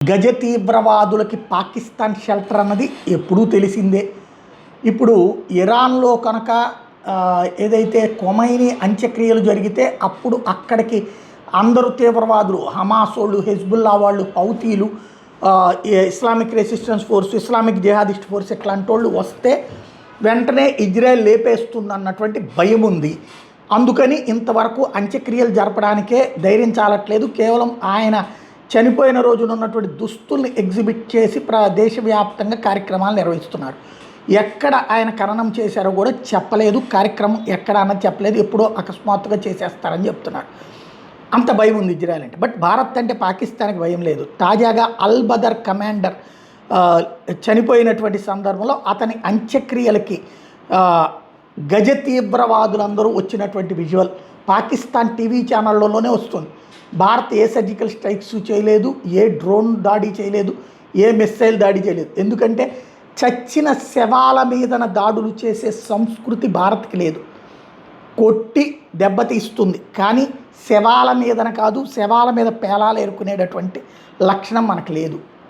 గజ తీవ్రవాదులకి పాకిస్తాన్ షెల్టర్ అన్నది ఎప్పుడూ తెలిసిందే. ఇప్పుడు ఇరాన్లో కనుక ఏదైతే ఖొమైనీ అంత్యక్రియలు జరిగితే అప్పుడు అక్కడికి అందరూ తీవ్రవాదులు, హమాస్ వాళ్ళు, హెజ్బుల్లా వాళ్ళు, హౌతీలు, Islamic resistance force, Islamic jihadist force ఇట్లాంటి వాళ్ళు వస్తే వెంటనే ఇజ్రాయెల్ లేపేస్తుంది అన్నటువంటి భయం ఉంది. అందుకని ఇంతవరకు అంత్యక్రియలు జరపడానికే ధైర్యం చాలట్లేదు. కేవలం ఆయన చనిపోయిన రోజున ఉన్నటువంటి దుస్తుల్ని ఎగ్జిబిట్ చేసి దేశవ్యాప్తంగా కార్యక్రమాలు నిర్వహిస్తున్నారు. ఎక్కడ ఆయన ఖననం చేశారో కూడా చెప్పలేదు, కార్యక్రమం ఎక్కడ అన్నది చెప్పలేదు, ఎప్పుడో అకస్మాత్తుగా చేసేస్తారని చెప్తున్నారు. అంత భయం ఉంది ఇజ్రాయెల్ అంటే. బట్ భారత్ అంటే పాకిస్తాన్కి భయం లేదు. తాజాగా అల్ బదర్ కమాండర్ చనిపోయినటువంటి సందర్భంలో అతని అంత్యక్రియలకి గజ తీవ్రవాదులందరూ వచ్చినటువంటి విజువల్ పాకిస్తాన్ టీవీ ఛానళ్ళలోనే వస్తుంది. భారత్ ఏ సర్జికల్ స్ట్రైక్స్ చేయలేదు, ఏ డ్రోన్ దాడి చేయలేదు, ఏ మిస్సైల్ దాడి చేయలేదు. ఎందుకంటే చచ్చిన శవాల మీదన దాడులు చేసే సంస్కృతి భారత్కి లేదు. కొట్టి దెబ్బతీస్తుంది కానీ శవాల మీదన కాదు, శవాల మీద పేలాలు ఏరుకునేటటువంటి లక్షణం మనకు లేదు.